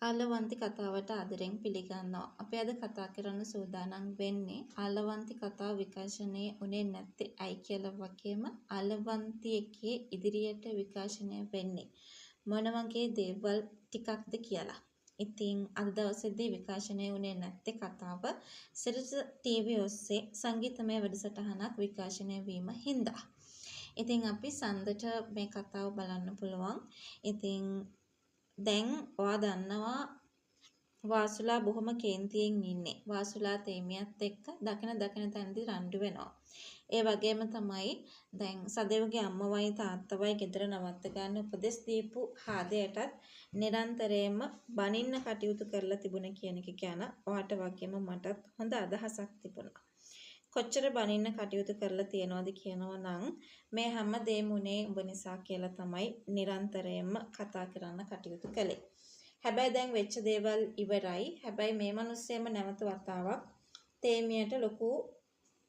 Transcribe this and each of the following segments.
ආලවන්ති කතාවට ආදරෙන් පිළිගන්නවා. අපි අද කතා කරන්න සූදානම් වෙන්නේ ආලවන්ති කතාව විකාශනය වුණේ නැත්තේ ඇයි කියලා වගේම ආලවන්ති එකේ ඉදිරියට විකාශනය වෙන්නේ මොන වගේ දේවල් ටිකක්ද කියලා. ඉතින් අද දවසේදී විකාශනය වුණේ නැත්තේ කතාව සිරිත ටීවී ඔස්සේ සංගීතමය වැඩසටහනක් විකාශනය වීම හින්දා. ඉතින් අපි සඳට මේ කතාව බලන්න පුළුවන්. ඉතින් දැන් ඔයා දන්නවා වාසුලා බොහොම කේන්තියෙන් ඉන්නේ. වාසුලා තේමියත් එක්ක දකින තැනදී රණ්ඩු වෙනවා. ඒ වගේම තමයි දැන් සදේවගේ අම්මවයි තාත්තවයි ගෙදර නවත්ත ගන්න උපදෙස් දීපු හාදයටත් නිරන්තරයෙන්ම බනින්න කටයුතු කරලා තිබුණ කියන එක ගැන ඔයාට වගේම මටත් හොඳ අදහසක් තිබුණා. කොච්චර බනින්න කටයුතු කරලා තියනවද කියනවා නම් මේ හැම දෙයක්ම උනේ උඹ නිසා කියලා තමයි නිරන්තරයෙන්ම කතා කරන්න කටයුතු කළේ. හැබැයි දැන් වෙච්ච දේවල් ඉවරයි. හැබැයි මේ මිනිස්සෙම නැවත වතාවක් තේමියට ලොකු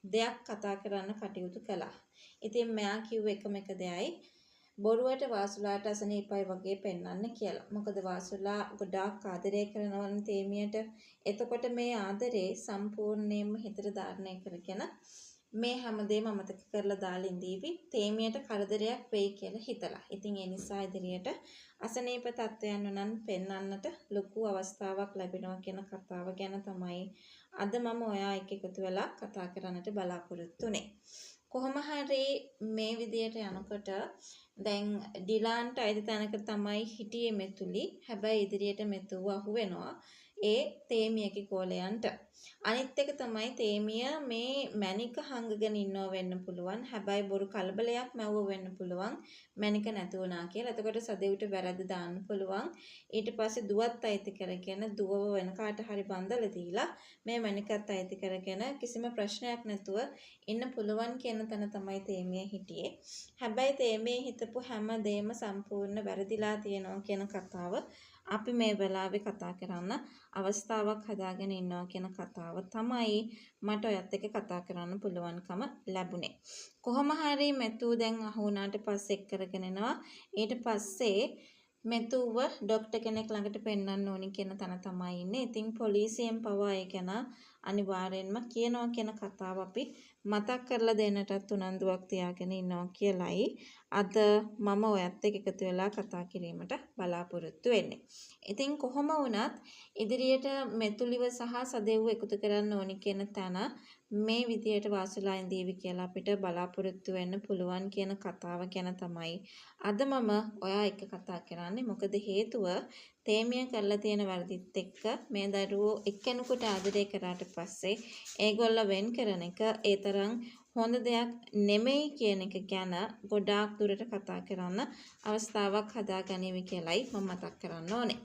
දෙයක් කතා කරන්න කටයුතු කළා. ඉතින් මෙයා කිව්ව එකම එක දෙයයි බොරුවට වාසුලාට අසනීපයි වගේ පෙන්වන්න කියලා. මොකද වාසුලා ගොඩාක් ආදරය කරනවනේ තේමියට. එතකොට මේ ආදරේ සම්පූර්ණයෙන්ම හිතට ධාරණය කරගෙන මේ හැමදේම අමතක කරලා දාලා ඉඳීවි තේමියට කරදරයක් වෙයි කියලා හිතලා. ඉතින් ඒ නිසා ඉදිරියට අසනීප තත්ත්වයන් උනන් පෙන්වන්නට ලොකු අවස්ථාවක් ලැබෙනවා කියන කතාව ගැන තමයි අද මම ඔයා එක්ක එකතු වෙලා කතා කරන්නට බලාපොරොත්තු වෙන්නේ. කොහොම හරි මේ විදියට යනකොට දැන් ඩිලාන්ට අයිති තැනක තමයි හිටියේ මෙතුලි. හැබැයි ඉදිරියට මෙතුව අහු වෙනවා ඒ තේමියගේ කෝලයන්ට. අනිත් එක තමයි තේමිය මේ මැනික හංගගෙන ඉන්නව වෙන්න පුළුවන්. හැබැයි බොරු කලබලයක් මැවුව වෙන්න පුළුවන්. මැනික නැති වුණා කියලා. එතකොට සදෙවිට වැරද්ද දාන්න පුළුවන්. ඊට පස්සේ දුවත් අයිති කරගෙන දුවව වෙන කාට හරි බඳලා දීලා මේ මැනිකත් අයිති කරගෙන කිසිම ප්‍රශ්නයක් නැතුව ඉන්න පුළුවන් කියන තැන තමයි තේමිය හිටියේ. හැබැයි තේමිය හිතපු හැම දෙයක්ම සම්පූර්ණ වැරදිලා තියෙනවා කියන කතාව අපි මේ වෙලාවේ කතා කරන්න අවස්ථාවක් හදාගෙන ඉන්නවා කියන කතාව තමයි මට ඔයත් එක්ක කතා කරන්න පුළුවන්කම ලැබුණේ. කොහොම හරි මෙතු දැන් අහු වුණාට පස්සේ එක් කරගෙන එනවා. ඊට පස්සේ මෙතුව ડોක්ටර් කෙනෙක් ළඟට පෙන්නන්න ඕනි කියන තැන තමයි ඉන්නේ. ඉතින් පොලිසියෙන් පවා ඒ ගැන අනිවාර්යෙන්ම කියනවා කියන කතාව අපි මතක් කරලා දෙන්නටත් උනන්දුවක් තියාගෙන ඉන්නවා කියලයි අද මම ඔයත් එක්ක එකතු වෙලා කතා කිරීමට බලාපොරොත්තු වෙන්නේ. ඉතින් කොහොම වුණත් ඉදිරියට මෙතුලිව සහ සදෙව්ව එකතු කරන්න ඕනි කියන තැන මේ විදියට වාසුලා ඉඳීවි කියලා අපිට බලාපොරොත්තු වෙන්න පුළුවන් කියන කතාව ගැන තමයි අද මම ඔයා එක්ක කතා කරන්නේ. මොකද හේතුව තේමිය කරලා තියෙන වැරදිත් එක්ක මේ දරුවෝ එක්කෙනෙකුට ආදරය කරාට පස්සේ ඒගොල්ලෝ වෙන් කරන එක ඒ තරම් හොඳ දෙයක් නෙමෙයි කියන එක ගැන ගොඩාක් දුරට කතා කරන්න අවස්ථාවක් හදාගනිමි කියලයි මම මතක් කරන්න ඕනේ.